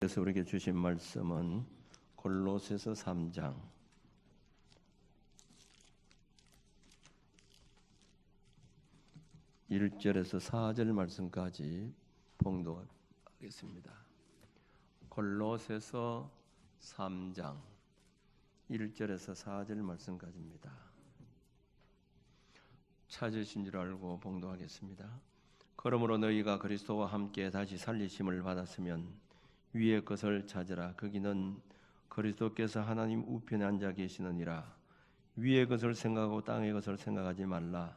그래서 우리에게 주신 말씀은 골로새서 3장 1절에서 4절 말씀까지 봉독하겠습니다. 골로새서 3장 1절에서 4절 말씀까지입니다. 찾으신 줄 알고 봉독하겠습니다. 그러므로 너희가 그리스도와 함께 다시 살리심을 받았으면 위의 것을 찾으라. 거기는 그리스도께서 하나님 우편에 앉아 계시느니라. 위의 것을 생각하고 땅의 것을 생각하지 말라.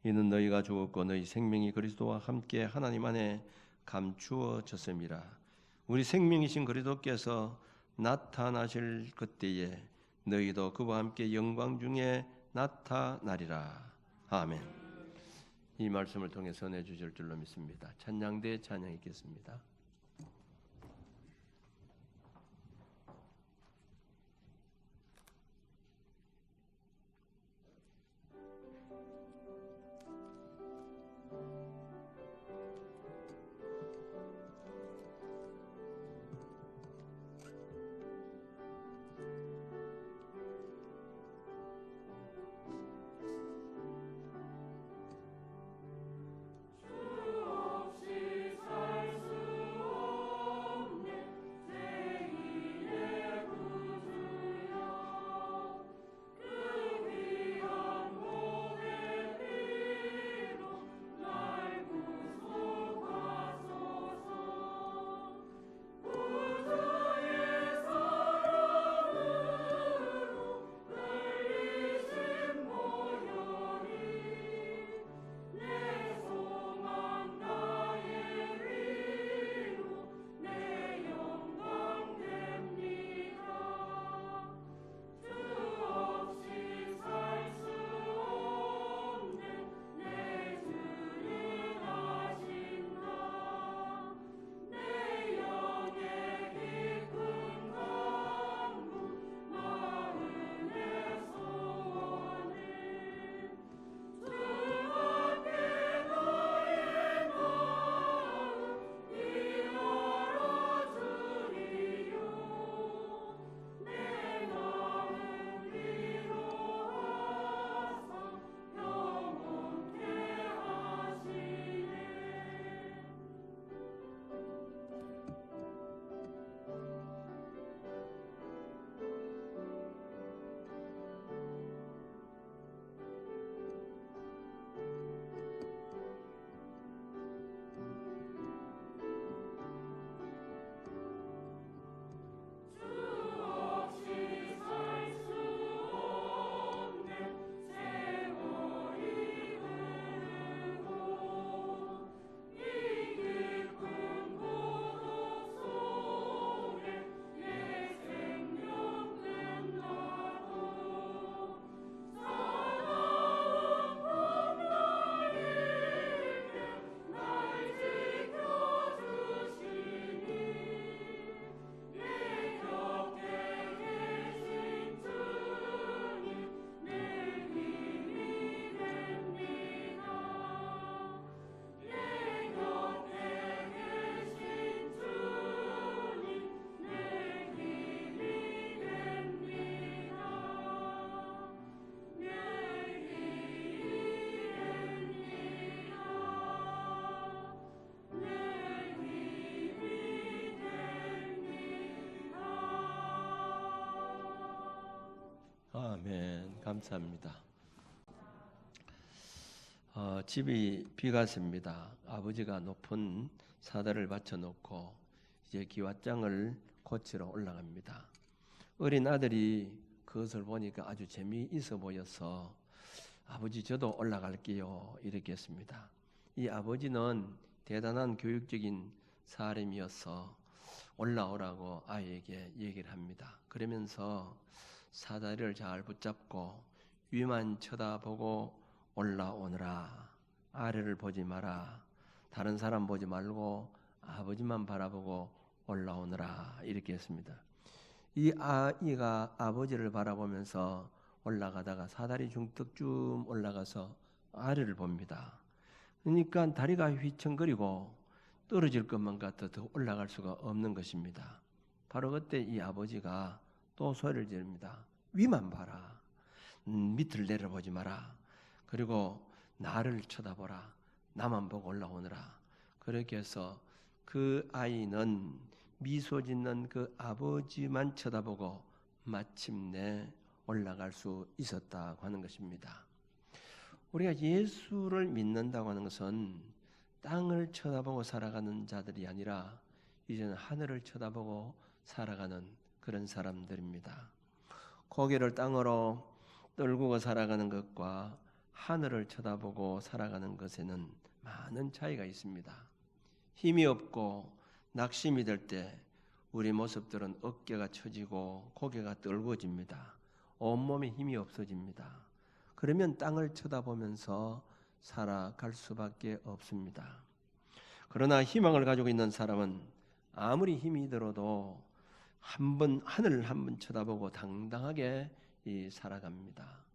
이는 너희가 죽었고 너희 생명이 그리스도와 함께 하나님 안에 감추어졌음이라. 우리 생명이신 그리스도께서 나타나실 그때에 너희도 그와 함께 영광 중에 나타나리라. 아멘. 이 말씀을 통해 선해 주실 줄로 믿습니다. 찬양대 찬양 있겠습니다. 아멘. 감사합니다. 집이 비가 왔습니다. 아버지가 높은 사다를 받쳐놓고 이제 기왓장을 고치러 올라갑니다. 어린 아들이 그것을 보니까 아주 재미있어 보여서 아버지 저도 올라갈게요 이렇게 했습니다. 이 아버지는 대단한 교육적인 사람이어서 올라오라고 아이에게 얘기를 합니다. 그러면서 사다리를 잘 붙잡고 위만 쳐다보고 올라오너라. 아래를 보지 마라. 다른 사람 보지 말고 아버지만 바라보고 올라오너라 이렇게 했습니다. 이 아이가 아버지를 바라보면서 올라가다가 사다리 중턱쯤 올라가서 아래를 봅니다. 그러니까 다리가 휘청거리고 떨어질 것만 같아 더 올라갈 수가 없는 것입니다. 바로 그때 이 아버지가 또 소리를 지릅니다. 위만 봐라. 밑을 내려보지 마라. 그리고 나를 쳐다보라. 나만 보고 올라오느라. 그렇게 해서 그 아이는 미소 짓는 그 아버지만 쳐다보고 마침내 올라갈 수 있었다고 하는 것입니다. 우리가 예수를 믿는다고 하는 것은 땅을 쳐다보고 살아가는 자들이 아니라 이제는 하늘을 쳐다보고 살아가는 그런 사람들입니다. 고개를 땅으로 떨구고 살아가는 것과 하늘을 쳐다보고 살아가는 것에는 많은 차이가 있습니다. 힘이 없고 낙심이 될 때 우리 모습들은 어깨가 처지고 고개가 떨궈집니다. 온몸에 힘이 없어집니다. 그러면 땅을 쳐다보면서 살아갈 수밖에 없습니다. 그러나 희망을 가지고 있는 사람은 아무리 힘이 들어도 하늘을 한번 쳐다보고 당당하게 살아갑니다.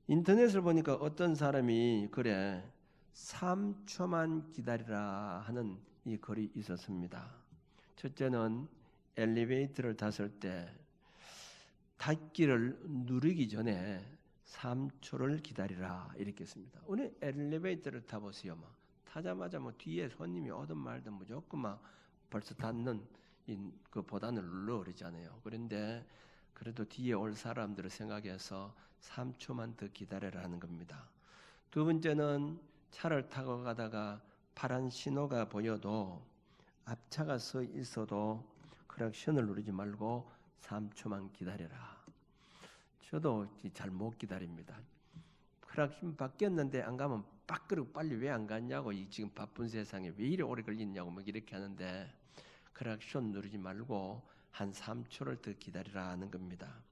인터넷을 보니까 어떤 사람이 그래 3초만 기다리라 하는 이 글이 있었습니다. 첫째는 엘리베이터를 탔을 때 닫기를 누르기 전에 3초를 기다리라 이렇게 했습니다. 오늘 엘리베이터를 타보세요. 타자마자 뒤에 손님이 오든 말든 무조건 벌써 닫는 그 보단을 눌러 그러잖아요. 그런데 그래도 뒤에 올 사람들을 생각해서 3초만 더 기다려라는 겁니다. 두 번째는 차를 타고 가다가 파란 신호가 보여도 앞차가 서 있어도 크락션을 누르지 말고 3초만 기다려라. 저도 잘 못 기다립니다. 크락션 바뀌었는데 안 가면 빠끄르고 빨리 왜 안 갔냐고 지금 바쁜 세상에 왜 이래 오래 걸리냐고 이렇게 하는데 크락션 누르지 말고 한 3초를 더 기다리라 하는 겁니다.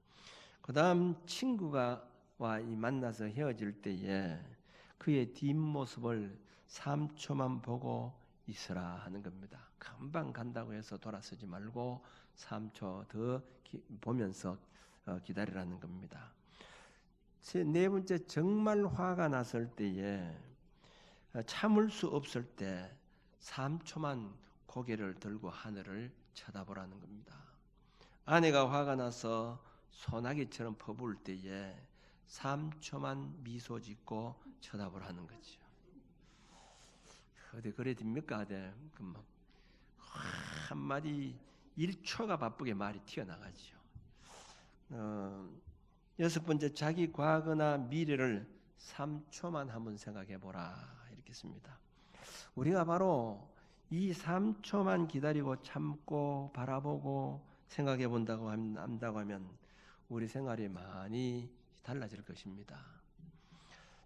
그 다음 친구가 만나서 헤어질 때에 그의 뒷모습을 3초만 보고 있으라 하는 겁니다. 금방 간다고 해서 돌아서지 말고 3초 더 보면서 기다리라는 겁니다. 네 번째, 정말 화가 났을 때에 참을 수 없을 때 3초만 고개를 들고 하늘을 쳐다보라는 겁니다. 아내가 화가 나서 소나기처럼 퍼부을 때에 3초만 미소 짓고 쳐다보라는 거죠. 어디 그래 됩니까? 한마디 1초가 바쁘게 말이 튀어나가죠. 여섯 번째, 자기 과거나 미래를 3초만 한번 생각해 보라 이렇게 씁니다. 우리가 바로 이 3초만 기다리고 참고 바라보고 생각해 본다고 한다고 하면 우리 생활이 많이 달라질 것입니다.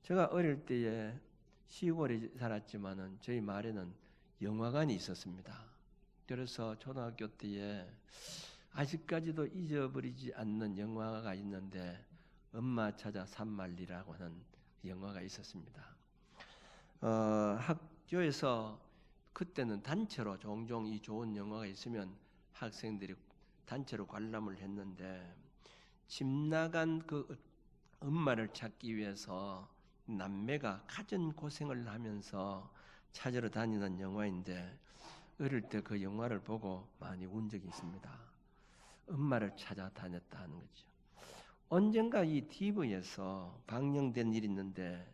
제가 어릴 때에 시골에 살았지만은 저희 마을에는 영화관이 있었습니다. 그래서 초등학교 때에 아직까지도 잊어버리지 않는 영화가 있는데 엄마 찾아 산말리라고 하는 영화가 있었습니다. 학교에서 그때는 단체로 종종 이 좋은 영화가 있으면 학생들이 단체로 관람을 했는데 집 나간 그 엄마를 찾기 위해서 남매가 갖은 고생을 하면서 찾으러 다니는 영화인데 어릴 때 그 영화를 보고 많이 운 적이 있습니다. 엄마를 찾아다녔다 하는 거죠. 언젠가 이 TV에서 방영된 일이 있는데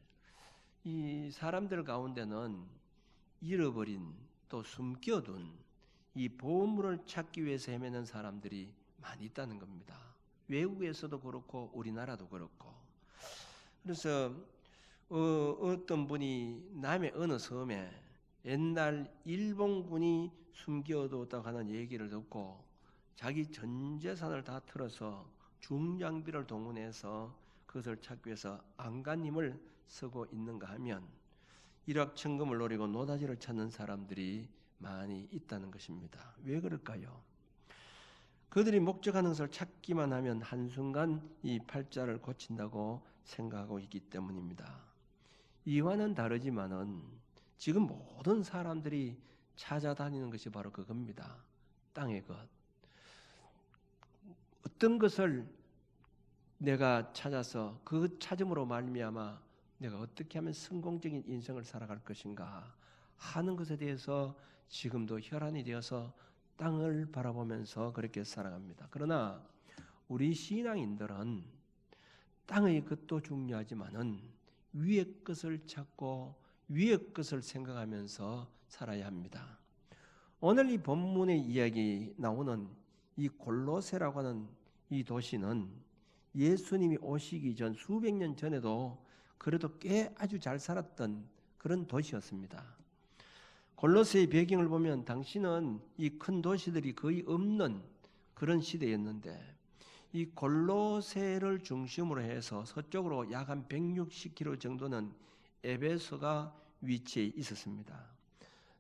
이 사람들 가운데는 잃어버린 또 숨겨둔 이 보물을 찾기 위해서 헤매는 사람들이 많이 있다는 겁니다. 외국에서도 그렇고 우리나라도 그렇고. 그래서 어떤 분이 남의 어느 섬에 옛날 일본군이 숨겨뒀다고 하는 얘기를 듣고 자기 전 재산을 다 털어서 중장비를 동원해서 그것을 찾기 위해서 안간힘을 쓰고 있는가 하면 일확천금을 노리고 노다지를 찾는 사람들이 많이 있다는 것입니다. 왜 그럴까요? 그들이 목적하는 것을 찾기만 하면 한순간 이 팔자를 고친다고 생각하고 있기 때문입니다. 이와는 다르지만은 지금 모든 사람들이 찾아다니는 것이 바로 그겁니다. 땅의 것. 어떤 것을 내가 찾아서 그 찾음으로 말미암아 내가 어떻게 하면 성공적인 인생을 살아갈 것인가 하는 것에 대해서 지금도 혈안이 되어서 땅을 바라보면서 그렇게 살아갑니다. 그러나 우리 신앙인들은 땅의 것도 중요하지만은 위의 것을 찾고 위의 것을 생각하면서 살아야 합니다. 오늘 이 본문의 이야기 나오는 이 골로새라고 하는 이 도시는 예수님이 오시기 전 수백 년 전에도 그래도 꽤 아주 잘 살았던 그런 도시였습니다. 골로새의 배경을 보면 당시는 이 큰 도시들이 거의 없는 그런 시대였는데 이 골로새를 중심으로 해서 서쪽으로 약 한 160km 정도는 에베소가 위치해 있었습니다.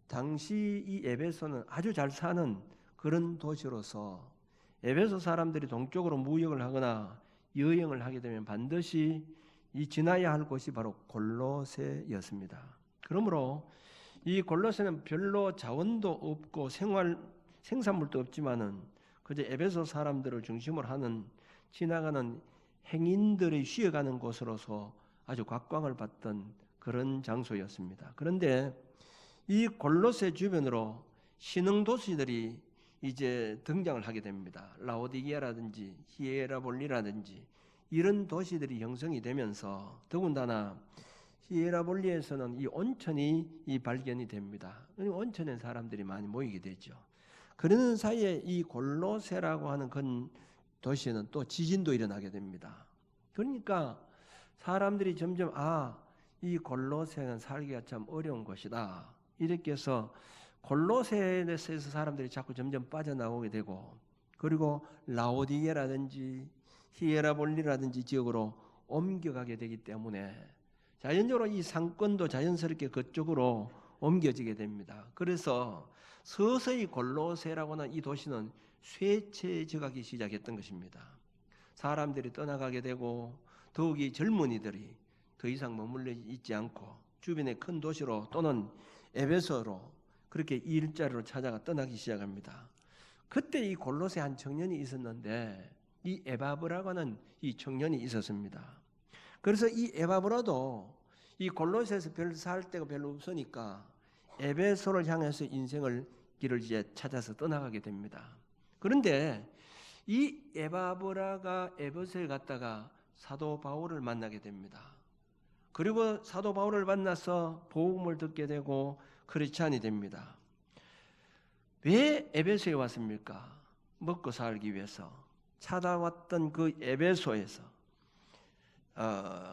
당시 이 에베소는 아주 잘 사는 그런 도시로서 에베소 사람들이 동쪽으로 무역을 하거나 여행을 하게 되면 반드시 이 지나야 할 곳이 바로 골로새였습니다. 그러므로 이 골로새는 별로 자원도 없고 생산물도 없지만은 그저 에베소 사람들을 중심으로 하는 지나가는 행인들이 쉬어가는 곳으로서 아주 각광을 받던 그런 장소였습니다. 그런데 이 골로새 주변으로 신흥 도시들이 이제 등장을 하게 됩니다. 라오디게아라든지 히에라볼리라든지 이런 도시들이 형성이 되면서 더군다나 히에라볼리에서는 이 온천이 발견이 됩니다. 온천에 사람들이 많이 모이게 되죠. 그러는 사이에 이 골로새라고 하는 큰 도시에는 또 지진도 일어나게 됩니다. 그러니까 사람들이 점점 이 골로새는 살기가 참 어려운 곳이다. 이렇게 해서 골로새에서 사람들이 자꾸 점점 빠져나오게 되고 그리고 라오디게라든지 히에라볼리라든지 지역으로 옮겨가게 되기 때문에 자연적으로 이 상권도 자연스럽게 그쪽으로 옮겨지게 됩니다. 그래서 서서히 골로새라고 하는 이 도시는 쇠퇴져가기 시작했던 것입니다. 사람들이 떠나가게 되고 더욱이 젊은이들이 더 이상 머물러 있지 않고 주변의 큰 도시로 또는 에베소로 그렇게 일자리로 찾아가 떠나기 시작합니다. 그때 이 골로새 한 청년이 있었는데 이 에바브라고 하는 이 청년이 있었습니다. 그래서 이 에바브라도 이 골로새에서 별로 살 데가 별로 없으니까 에베소를 향해서 인생을 길을 이제 찾아서 떠나가게 됩니다. 그런데 이 에바브라가 에베소에 갔다가 사도 바울을 만나게 됩니다. 그리고 사도 바울을 만나서 복음을 듣게 되고 크리스찬이 됩니다. 왜 에베소에 왔습니까? 먹고 살기 위해서 찾아왔던 그 에베소에서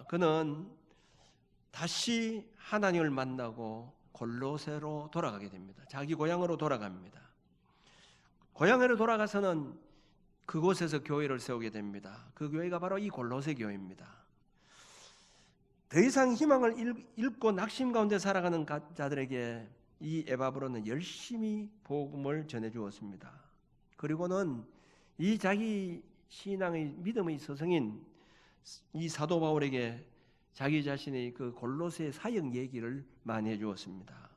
그는 다시 하나님을 만나고 골로새로 돌아가게 됩니다. 자기 고향으로 돌아갑니다. 고향으로 돌아가서는 그곳에서 교회를 세우게 됩니다. 그 교회가 바로 이 골로새 교회입니다. 더 이상 희망을 잃고 낙심 가운데 살아가는 자들에게 이 에바브로는 열심히 복음을 전해 주었습니다. 그리고는 이 자기 신앙의 믿음의 스승인 이 사도 바울에게 자기 자신의 그 골로새 사역 얘기를 많이 해 주었습니다.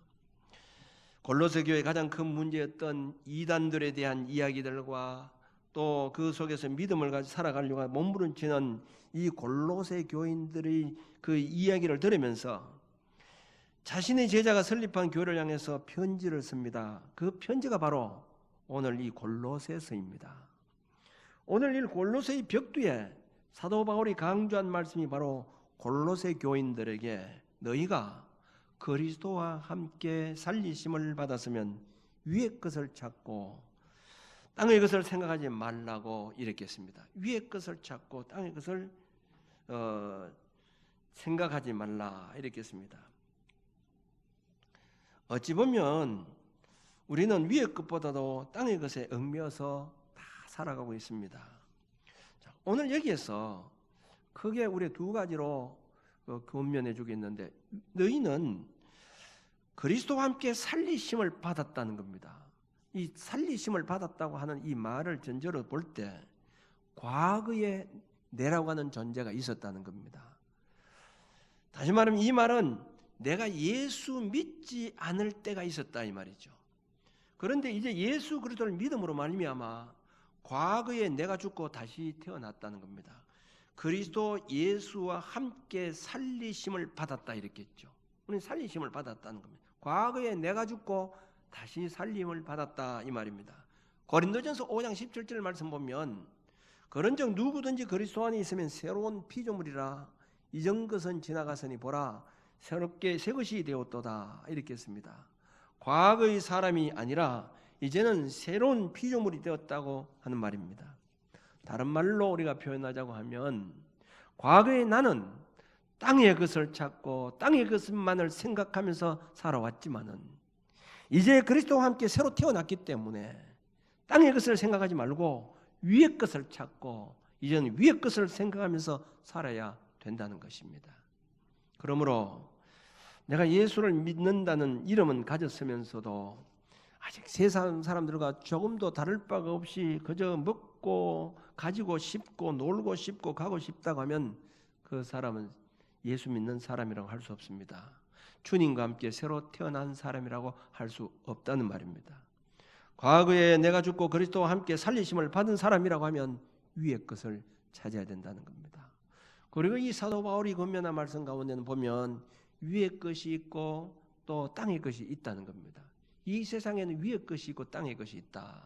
골로새 교회의 가장 큰 문제였던 이단들에 대한 이야기들과 또 그 속에서 믿음을 가지고 살아가려고 몸부림치는 이 골로새 교인들의 그 이야기를 들으면서 자신의 제자가 설립한 교회를 향해서 편지를 씁니다. 그 편지가 바로 오늘 이 골로새서입니다. 오늘 이 골로새의 벽두에 사도 바울이 강조한 말씀이 바로 골로새 교인들에게 너희가 그리스도와 함께 살리심을 받았으면 위의 것을 찾고 땅의 것을 생각하지 말라고 이렇게 했습니다. 위의 것을 찾고 땅의 것을 생각하지 말라 이렇게 했습니다. 어찌 보면 우리는 위의 것보다도 땅의 것에 얽매여서 다 살아가고 있습니다. 자, 오늘 여기에서 크게 우리 두 가지로 권면해 주겠는데 너희는 그리스도와 함께 살리심을 받았다는 겁니다. 이 살리심을 받았다고 하는 이 말을 전제로 볼 때 과거에 내라고 하는 존재가 있었다는 겁니다. 다시 말하면 이 말은 내가 예수 믿지 않을 때가 있었다 이 말이죠. 그런데 이제 예수 그리스도를 믿음으로 말미암아 과거에 내가 죽고 다시 태어났다는 겁니다. 그리스도 예수와 함께 살리심을 받았다 이렇게 했죠. 우리는 살리심을 받았다는 겁니다. 과거에 내가 죽고 다시 살림을 받았다 이 말입니다. 고린도전서 5장 17절 말씀 보면 그런즉 누구든지 그리스도 안에 있으면 새로운 피조물이라 이전 것은 지나갔으니 보라 새롭게 새 것이 되었도다 이렇게 했습니다. 과거의 사람이 아니라 이제는 새로운 피조물이 되었다고 하는 말입니다. 다른 말로 우리가 표현하자고 하면 과거의 나는 땅의 것을 찾고 땅의 것만을 생각하면서 살아왔지만은 이제 그리스도와 함께 새로 태어났기 때문에 땅의 것을 생각하지 말고 위의 것을 찾고 이제는 위의 것을 생각하면서 살아야 된다는 것입니다. 그러므로 내가 예수를 믿는다는 이름은 가졌으면서도 아직 세상 사람들과 조금도 다를 바가 없이 그저 먹고 가지고 싶고 놀고 싶고 가고 싶다고 하면 그 사람은 예수 믿는 사람이라고 할 수 없습니다. 주님과 함께 새로 태어난 사람이라고 할 수 없다는 말입니다. 과거에 내가 죽고 그리스도와 함께 살리심을 받은 사람이라고 하면 위의 것을 찾아야 된다는 겁니다. 그리고 이 사도 바울이 권면한 말씀 가운데는 보면 위의 것이 있고 또 땅의 것이 있다는 겁니다. 이 세상에는 위의 것이 있고 땅의 것이 있다.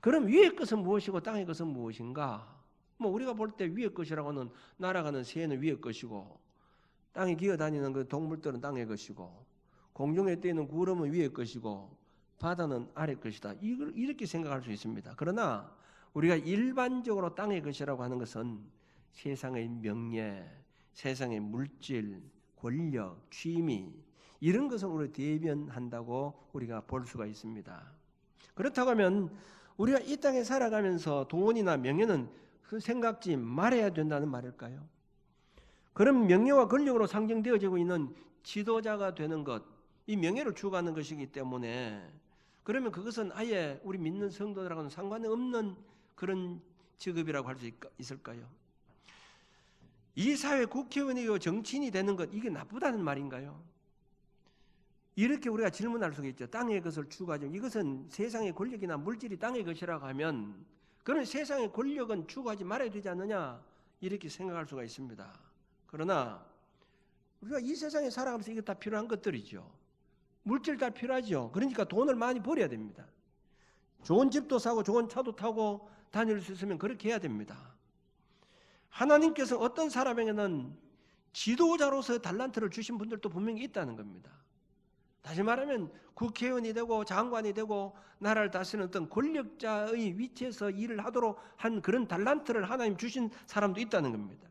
그럼 위의 것은 무엇이고 땅의 것은 무엇인가? 우리가 볼 때 위의 것이라고는 날아가는 새는 위의 것이고 땅에 기어다니는 그 동물들은 땅의 것이고 공중에 떠있는 구름은 위의 것이고 바다는 아래 것이다. 이렇게 생각할 수 있습니다. 그러나 우리가 일반적으로 땅의 것이라고 하는 것은 세상의 명예, 세상의 물질, 권력, 취미 이런 것을 우리가 대변한다고 우리가 볼 수가 있습니다. 그렇다고 하면 우리가 이 땅에 살아가면서 돈이나 명예는 그 생각지 말아야 된다는 말일까요? 그런 명예와 권력으로 상징되어지고 있는 지도자가 되는 것, 이 명예를 추구하는 것이기 때문에 그러면 그것은 아예 우리 믿는 성도들하고는 상관없는 그런 직업이라고 할 수 있을까요? 이 사회 국회의원이고 정치인이 되는 것 이게 나쁘다는 말인가요? 이렇게 우리가 질문할 수가 있죠. 땅의 것을 추구하죠. 이것은 세상의 권력이나 물질이 땅의 것이라고 하면 그런 세상의 권력은 추구하지 말아야 되지 않느냐 이렇게 생각할 수가 있습니다. 그러나 우리가 이 세상에 살아가면서 이게 다 필요한 것들이죠. 물질 다 필요하죠. 그러니까 돈을 많이 벌어야 됩니다. 좋은 집도 사고 좋은 차도 타고 다닐 수 있으면 그렇게 해야 됩니다. 하나님께서 어떤 사람에게는 지도자로서 달란트를 주신 분들도 분명히 있다는 겁니다. 다시 말하면 국회의원이 되고 장관이 되고 나라를 다스리는 어떤 권력자의 위치에서 일을 하도록 한 그런 달란트를 하나님 주신 사람도 있다는 겁니다.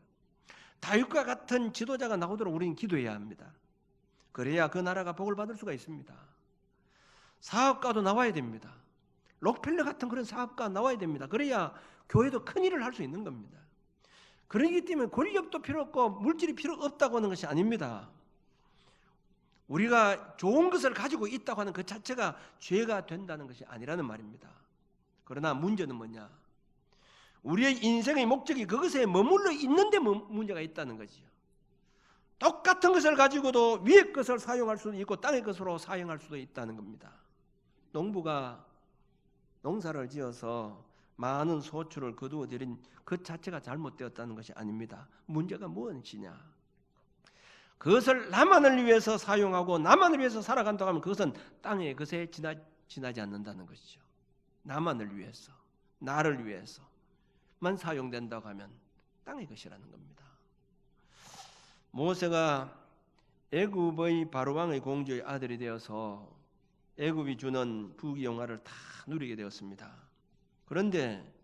다윗과 같은 지도자가 나오도록 우리는 기도해야 합니다. 그래야 그 나라가 복을 받을 수가 있습니다. 사업가도 나와야 됩니다. 록펠러 같은 그런 사업가 나와야 됩니다. 그래야 교회도 큰 일을 할 수 있는 겁니다. 그렇기 때문에 권력도 필요 없고 물질이 필요 없다고 하는 것이 아닙니다. 우리가 좋은 것을 가지고 있다고 하는 그 자체가 죄가 된다는 것이 아니라는 말입니다. 그러나 문제는 뭐냐? 우리의 인생의 목적이 그것에 머물러 있는데 문제가 있다는 거지요. 똑같은 것을 가지고도 위의 것을 사용할 수도 있고 땅의 것으로 사용할 수도 있다는 겁니다. 농부가 농사를 지어서 많은 소출을 거두어들인 그 자체가 잘못되었다는 것이 아닙니다. 문제가 무엇이냐? 그것을 나만을 위해서 사용하고 나만을 위해서 살아간다고 하면 그것은 땅의 것에 지나지 않는다는 것이죠. 나만을 위해서, 나를 위해서만 사용된다고 하면 땅의 것이라는 겁니다. 모세가 애굽의 바로왕의 공주의 아들이 되어서 애굽이 주는 부귀영화를 다 누리게 되었습니다. 그런데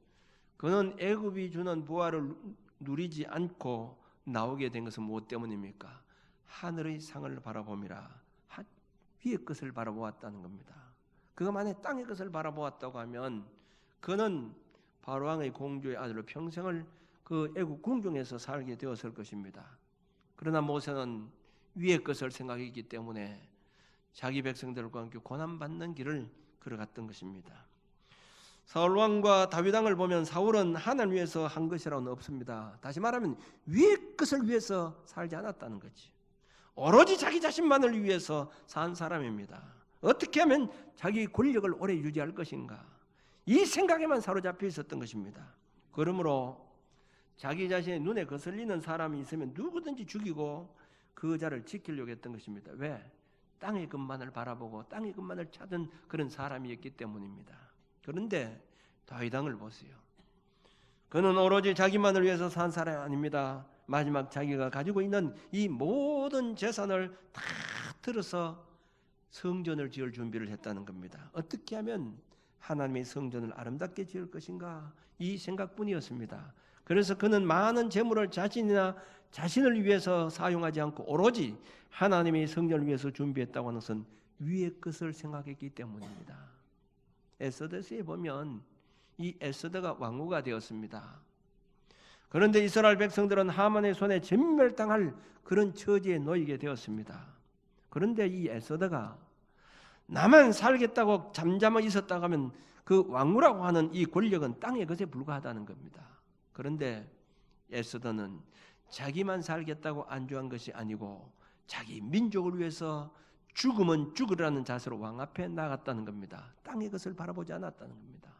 그는 애굽이 주는 부활을 누리지 않고 나오게 된 것은 무엇 때문입니까? 하늘의 상을 바라봄이라 위의 것을 바라보았다는 겁니다. 그가 만약 땅의 것을 바라보았다고 하면 그는 바로왕의 공주의 아들로 평생을 그 애굽 궁중에서 살게 되었을 것입니다. 그러나 모세는 위의 것을 생각했기 때문에 자기 백성들과 함께 고난받는 길을 걸어갔던 것입니다. 사울 왕과 다윗 왕을 보면 사울은 하나님을 위해서 한 것이라고는 없습니다. 다시 말하면 위의 것을 위해서 살지 않았다는 거지. 오로지 자기 자신만을 위해서 산 사람입니다. 어떻게 하면 자기 권력을 오래 유지할 것인가, 이 생각에만 사로잡혀 있었던 것입니다. 그러므로 자기 자신의 눈에 거슬리는 사람이 있으면 누구든지 죽이고 그 자를 지키려고 했던 것입니다. 왜? 땅의 것만을 바라보고 땅의 것만을 찾은 그런 사람이었기 때문입니다. 그런데 다윗왕을 보세요. 그는 오로지 자기만을 위해서 산 사람이 아닙니다. 마지막 자기가 가지고 있는 이 모든 재산을 다 들어서 성전을 지을 준비를 했다는 겁니다. 어떻게 하면 하나님의 성전을 아름답게 지을 것인가, 이 생각뿐이었습니다. 그래서 그는 많은 재물을 자신을 위해서 사용하지 않고 오로지 하나님의 성전을 위해서 준비했다고 하는 것은 위의 것을 생각했기 때문입니다. 에스더서에 보면 이 에스더가 왕후가 되었습니다. 그런데 이스라엘 백성들은 하만의 손에 전멸당할 그런 처지에 놓이게 되었습니다. 그런데 이 에스더가 나만 살겠다고 잠잠히 있었다고 하면 그 왕후라고 하는 이 권력은 땅의 것에 불과하다는 겁니다. 그런데 에스더는 자기만 살겠다고 안주한 것이 아니고 자기 민족을 위해서 죽으면 죽으라는 자세로 왕 앞에 나갔다는 겁니다. 땅의 것을 바라보지 않았다는 겁니다.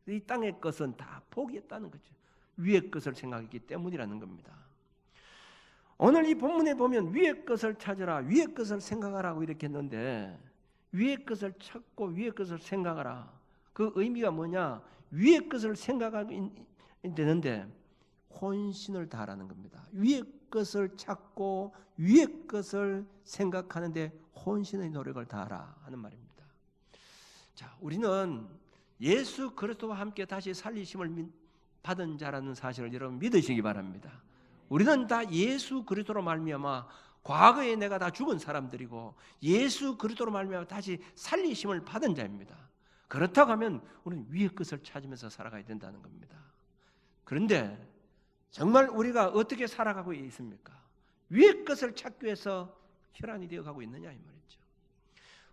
이 땅의 것은 다 포기했다는 거죠. 위의 것을 생각했기 때문이라는 겁니다. 오늘 이 본문에 보면 위의 것을 찾으라, 위의 것을 생각하라고 이렇게 했는데 위의 것을 찾고 위의 것을 생각하라. 그 의미가 뭐냐? 위의 것을 생각하면 되는데 혼신을 다하라는 겁니다. 위의 것을 찾고 위의 것을 생각하는데 혼신의 노력을 다하라 하는 말입니다. 자, 우리는 예수 그리스도와 함께 다시 살리심을 받은 자라는 사실을 여러분 믿으시기 바랍니다. 우리는 다 예수 그리스도로 말미암아 과거에 내가 다 죽은 사람들이고 예수 그리스도로 말미암아 다시 살리심을 받은 자입니다. 그렇다고 하면 우리는 위의 것을 찾으면서 살아가야 된다는 겁니다. 그런데 정말 우리가 어떻게 살아가고 있습니까? 위의 것을 찾기 위해서 혈안이 되어가고 있느냐 이 말이죠.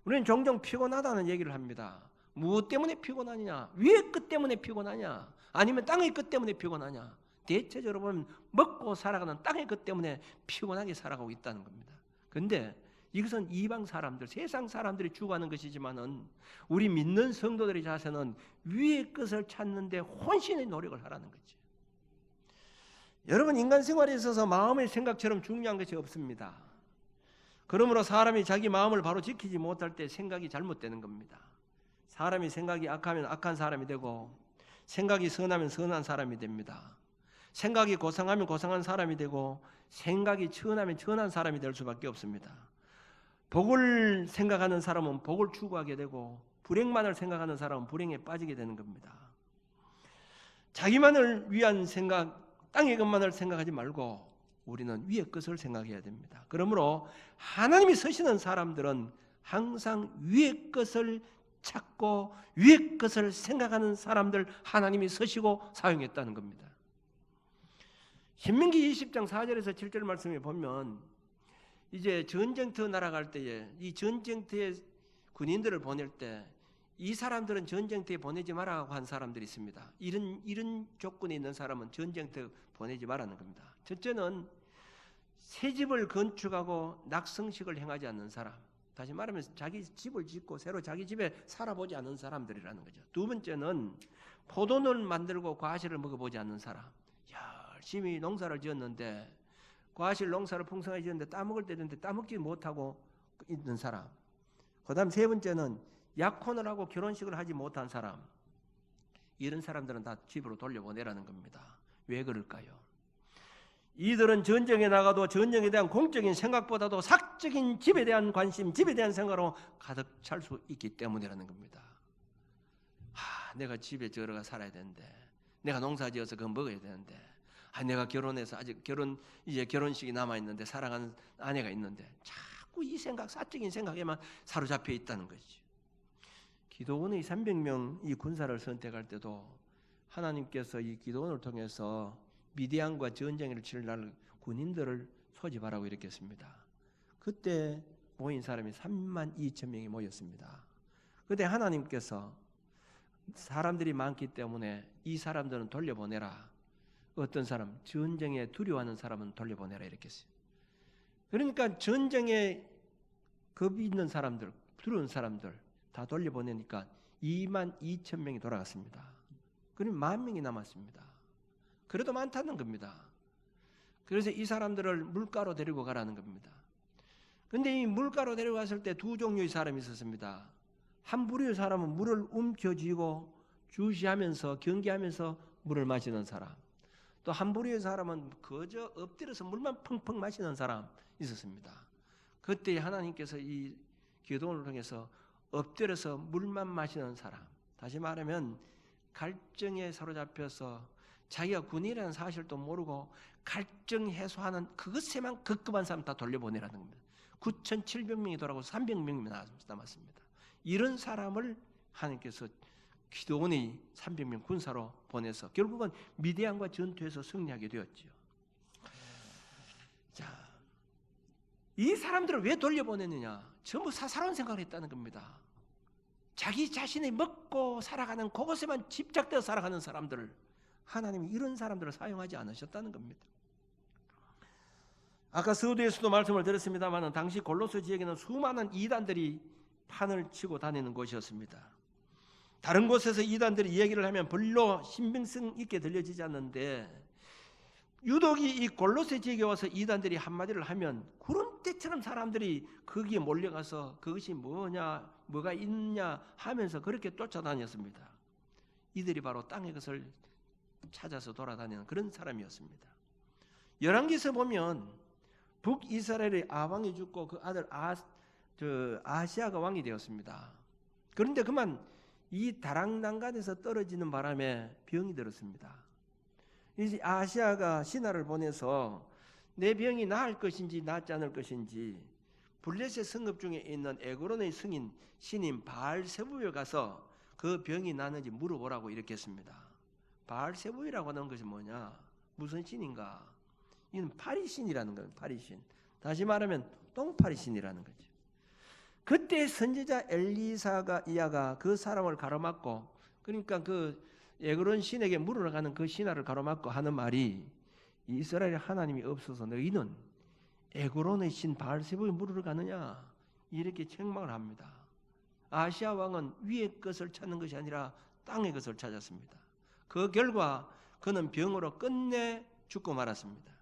우리는 종종 피곤하다는 얘기를 합니다. 무엇 때문에 피곤하냐? 위의 것 때문에 피곤하냐? 아니면 땅의 것 때문에 피곤하냐? 대체적으로 보면 먹고 살아가는 땅의 것 때문에 피곤하게 살아가고 있다는 겁니다. 그런데 이것은 이방 사람들, 세상 사람들이 추구하는 것이지만은 우리 믿는 성도들의 자세는 위의 것을 찾는데 혼신의 노력을 하라는 거지. 여러분, 인간 생활에 있어서 마음의 생각처럼 중요한 것이 없습니다. 그러므로 사람이 자기 마음을 바로 지키지 못할 때 생각이 잘못되는 겁니다. 사람이 생각이 악하면 악한 사람이 되고 생각이 선하면 선한 사람이 됩니다. 생각이 고상하면 고상한 사람이 되고 생각이 천하면 천한 사람이 될 수밖에 없습니다. 복을 생각하는 사람은 복을 추구하게 되고 불행만을 생각하는 사람은 불행에 빠지게 되는 겁니다. 자기만을 위한 생각, 땅의 것만을 생각하지 말고 우리는 위의 것을 생각해야 됩니다. 그러므로 하나님이 서시는 사람들은 항상 위의 것을 찾고 위의 것을 생각하는 사람들 하나님이 서시고 사용했다는 겁니다. 신명기 20장 4절에서 7절 말씀에 보면 이제 전쟁터 날아갈 때에 이 전쟁터에 군인들을 보낼 때 이 사람들은 전쟁터에 보내지 말라고 한 사람들이 있습니다. 이런 조건에 있는 사람은 전쟁터에 보내지 말라는 겁니다. 첫째는 새 집을 건축하고 낙성식을 행하지 않는 사람, 다시 말하면 자기 집을 짓고 새로 자기 집에 살아보지 않은 사람들이라는 거죠. 두 번째는 포도를 만들고 과실을 먹어보지 않는 사람, 열심히 농사를 지었는데 과실 농사를 풍성하게 지었는데 따먹을 때 되는데 따먹지 못하고 있는 사람. 그 다음 세 번째는 약혼을 하고 결혼식을 하지 못한 사람. 이런 사람들은 다 집으로 돌려보내라는 겁니다. 왜 그럴까요? 이들은 전쟁에 나가도 전쟁에 대한 공적인 생각보다도 사적인 집에 대한 관심, 집에 대한 생각으로 가득 찰 수 있기 때문이라는 겁니다. 내가 집에 들어가 살아야 되는데, 내가 농사 지어서 그거 먹어야 되는데, 내가 결혼해서 아직 이제 결혼식이 남아 있는데 사랑하는 아내가 있는데 자꾸 이 생각, 사적인 생각에만 사로잡혀 있다는 거지. 기도원의 300명 이 군사를 선택할 때도 하나님께서 이 기도원을 통해서 미디안과 전쟁을 치를 날 군인들을 소집하라고 이렇게 했습니다. 그때 모인 사람이 3만 2천 명이 모였습니다. 그때 하나님께서 사람들이 많기 때문에 이 사람들은 돌려보내라. 어떤 사람, 전쟁에 두려워하는 사람은 돌려보내라 이렇게 했어요. 그러니까 전쟁에 겁이 있는 사람들, 두려운 사람들 다 돌려보내니까 2만 2천 명이 돌아갔습니다. 그럼 10,000명이 남았습니다. 그래도 많다는 겁니다. 그래서 이 사람들을 물가로 데리고 가라는 겁니다. 근데 이 물가로 데려갔을 때 두 종류의 사람이 있었습니다. 한 부류의 사람은 물을 움켜쥐고 주시하면서 경계하면서 물을 마시는 사람, 또 한 부류의 사람은 그저 엎드려서 물만 펑펑 마시는 사람 있었습니다. 그때 하나님께서 이 기도를 통해서 엎드려서 물만 마시는 사람, 다시 말하면 갈증에 사로잡혀서 자기가 군인이라는 사실도 모르고 갈증 해소하는 그것에만 급급한 사람 다 돌려보내라는 겁니다. 9,700명이 돌아가고 300명이 남았습니다. 이런 사람을 하나님께서 기도원이 300명 군사로 보내서 결국은 미디안과 전투에서 승리하게 되었죠. 자, 이 사람들을 왜 돌려보냈느냐? 전부 사사로운 생각을 했다는 겁니다. 자기 자신이 먹고 살아가는 그것에만 집착되어 살아가는 사람들을 하나님이 이런 사람들을 사용하지 않으셨다는 겁니다. 아까 서두에서도 말씀을 드렸습니다만 당시 골로새 지역에는 수많은 이단들이 판을 치고 다니는 곳이었습니다. 다른 곳에서 이단들이 이야기를 하면 별로 신빙성 있게 들려지지 않는데 유독이 이 골로새 지역에 와서 이단들이 한마디를 하면 구름대처럼 사람들이 거기에 몰려가서 그것이 뭐냐 뭐가 있냐 하면서 그렇게 쫓아다녔습니다. 이들이 바로 땅의 것을 찾아서 돌아다니는 그런 사람이었습니다. 열왕기서 보면 북이스라엘의 아왕이 죽고 그 아들 아시아가 왕이 되었습니다. 그런데 그만 이 다락난간에서 떨어지는 바람에 병이 들었습니다. 이제 아시아가 신하를 보내서 내 병이 나을 것인지 낫지 않을 것인지 블레셋 성읍 중에 있는 에그론의 승인 신인 바알세부에 가서 그 병이 나는지 물어보라고 이렇게 했습니다. 바알세부라고 하는 것이 뭐냐? 무슨 신인가? 이는 파리신이라는 거예요. 파리신. 다시 말하면 똥파리신이라는 거죠. 그때 선지자 엘리사가 이야가 그 사람을 가로막고, 그러니까 그 에그론 신에게 물으러 가는 그 신하를 가로막고 하는 말이, 이스라엘 하나님이 없어서 너희는 에그론의 신 바알세부에 물으러 가느냐, 이렇게 책망을 합니다. 아시아 왕은 위의 것을 찾는 것이 아니라 땅의 것을 찾았습니다. 그 결과 그는 병으로 끝내 죽고 말았습니다.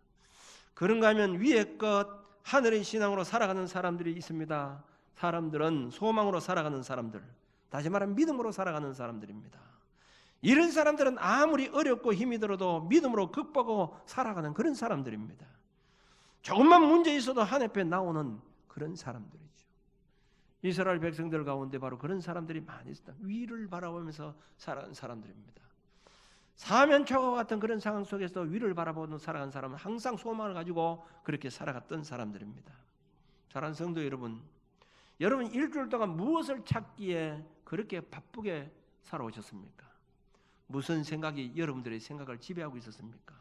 그런가 하면 위의 것, 하늘의 신앙으로 살아가는 사람들이 있습니다. 사람들은 소망으로 살아가는 사람들, 다시 말하면 믿음으로 살아가는 사람들입니다. 이런 사람들은 아무리 어렵고 힘이 들어도 믿음으로 극복하고 살아가는 그런 사람들입니다. 조금만 문제 있어도 하나님께 나오는 그런 사람들이죠. 이스라엘 백성들 가운데 바로 그런 사람들이 많이 있습니다. 위를 바라보면서 살아가는 사람들입니다. 사면초가 같은 그런 상황 속에서 위를 바라보는 살아가는 사람은 항상 소망을 가지고 그렇게 살아갔던 사람들입니다. 사랑하는 성도 여러분, 여러분 일주일 동안 무엇을 찾기에 그렇게 바쁘게 살아오셨습니까? 무슨 생각이 여러분들의 생각을 지배하고 있었습니까?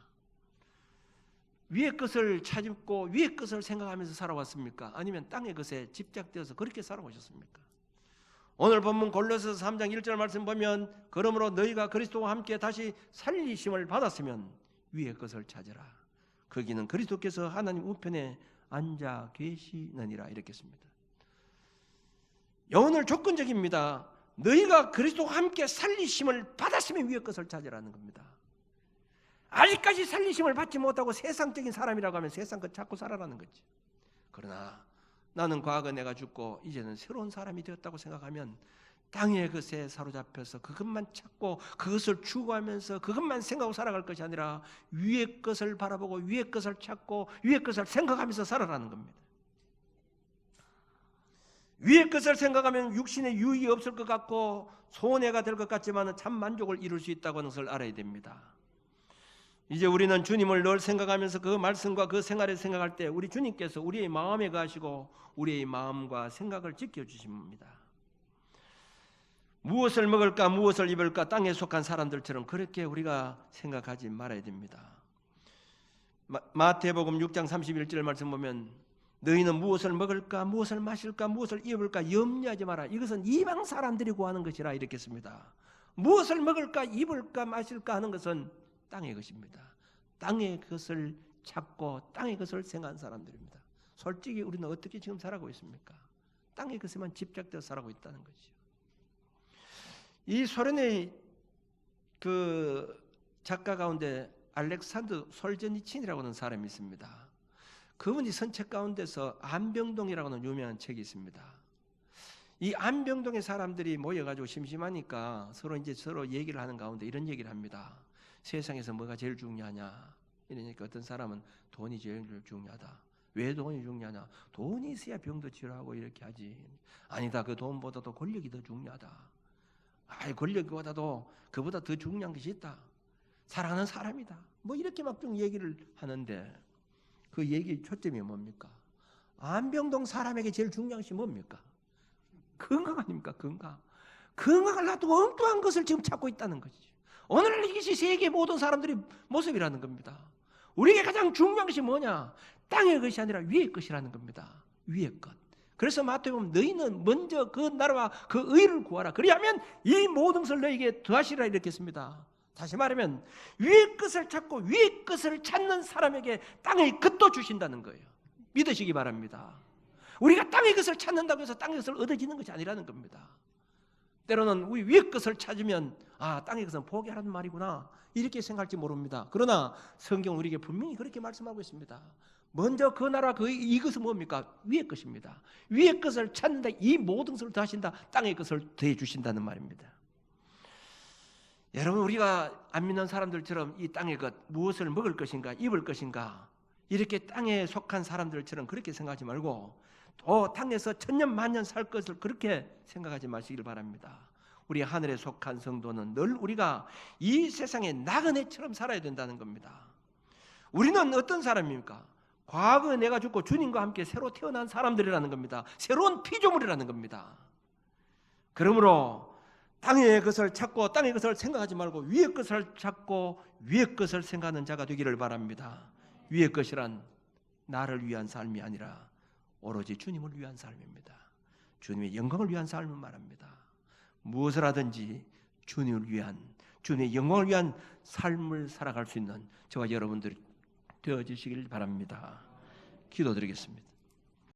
위의 것을 찾고 위의 것을 생각하면서 살아왔습니까? 아니면 땅의 것에 집착되어서 그렇게 살아오셨습니까? 오늘 본문 골로새서 3장 1절 말씀 보면 그러므로 너희가 그리스도와 함께 다시 살리심을 받았으면 위의 것을 찾으라. 거기는 그리스도께서 하나님 우편에 앉아 계시느니라 이렇게 했습니다. 오늘 조건적입니다. 너희가 그리스도와 함께 살리심을 받았으면 위의 것을 찾으라는 겁니다. 아직까지 살리심을 받지 못하고 세상적인 사람이라고 하면 세상 것 찾고 살아라는 거지. 그러나 나는 과거 내가 죽고 이제는 새로운 사람이 되었다고 생각하면 땅의 것에 사로잡혀서 그것만 찾고 그것을 추구하면서 그것만 생각하고 살아갈 것이 아니라 위의 것을 바라보고 위의 것을 찾고 위의 것을 생각하면서 살아라는 겁니다. 위의 것을 생각하면 육신의 유익이 없을 것 같고 손해가 될 것 같지만 참 만족을 이룰 수 있다고 하는 것을 알아야 됩니다. 이제 우리는 주님을 늘 생각하면서 그 말씀과 그 생활을 생각할 때 우리 주님께서 우리의 마음에 가시고 우리의 마음과 생각을 지켜주십니다. 무엇을 먹을까 무엇을 입을까 땅에 속한 사람들처럼 그렇게 우리가 생각하지 말아야 됩니다. 마태복음 6장 31절 말씀 보면 너희는 무엇을 먹을까 무엇을 마실까 무엇을 입을까 염려하지 마라. 이것은 이방 사람들이 구하는 것이라 이렇게 했습니다. 무엇을 먹을까 입을까 마실까 하는 것은 땅의 것입니다. 땅의 것을 찾고 땅의 것을 생각하는 사람들입니다. 솔직히 우리는 어떻게 지금 살아가고 있습니까? 땅의 것에만 집착되어 살아가고 있다는 거죠. 이 소련의 그 작가 가운데 알렉산드 솔제니친이라고 하는 사람이 있습니다. 그분이 선책 가운데서 안병동이라고 하는 유명한 책이 있습니다. 이 안병동의 사람들이 모여가지고 심심하니까 서로 얘기를 하는 가운데 이런 얘기를 합니다. 세상에서 뭐가 제일 중요하냐? 이러니까 어떤 사람은 돈이 제일 중요하다. 왜 돈이 중요하냐? 돈이 있어야 병도 치료하고 이렇게 하지. 아니다. 그 돈보다도 권력이 더 중요하다. 권력보다도 그보다 더 중요한 것이 있다. 사랑하는 사람이다. 뭐 이렇게 막 좀 얘기를 하는데 그 얘기 초점이 뭡니까? 안병동 사람에게 제일 중요한 것이 뭡니까? 건강 아닙니까? 건강을 놔두고 엉뚱한 것을 지금 찾고 있다는 것이죠. 오늘날 이것이 세계 모든 사람들의 모습이라는 겁니다. 우리에게 가장 중요한 것이 뭐냐? 땅의 것이 아니라 위의 것이라는 겁니다. 위의 것. 그래서 마태복음 보면 너희는 먼저 그 나라와 그 의를 구하라. 그리하면 이 모든 것을 너희에게 더하시리라 이렇게 했습니다. 다시 말하면 위의 것을 찾고 위의 것을 찾는 사람에게 땅의 것도 주신다는 거예요. 믿으시기 바랍니다. 우리가 땅의 것을 찾는다고 해서 땅의 것을 얻어지는 것이 아니라는 겁니다. 때로는 우리 위의 것을 찾으면 땅의 것은 포기하라는 말이구나 이렇게 생각할지 모릅니다. 그러나 성경은 우리에게 분명히 그렇게 말씀하고 있습니다. 먼저 그 나라 이것은 뭡니까? 위의 것입니다. 위의 것을 찾는다. 이 모든 것을 더하신다. 땅의 것을 더해 주신다는 말입니다. 여러분, 우리가 안 믿는 사람들처럼 이 땅의 것 무엇을 먹을 것인가 입을 것인가 이렇게 땅에 속한 사람들처럼 그렇게 생각하지 말고 또 땅에서 천년 만년 살 것을 그렇게 생각하지 마시길 바랍니다. 우리 하늘에 속한 성도는 늘 우리가 이 세상의 나그네처럼 살아야 된다는 겁니다. 우리는 어떤 사람입니까? 과거에 내가 죽고 주님과 함께 새로 태어난 사람들이라는 겁니다. 새로운 피조물이라는 겁니다. 그러므로 땅의 것을 찾고 땅의 것을 생각하지 말고 위의 것을 찾고 위의 것을 생각하는 자가 되기를 바랍니다. 위의 것이란 나를 위한 삶이 아니라 오로지 주님을 위한 삶입니다. 주님의 영광을 위한 삶을 말합니다. 무엇을 하든지 주님을 위한, 주님의 영광을 위한 삶을 살아갈 수 있는 저와 여러분들이 되어주시길 바랍니다. 기도드리겠습니다.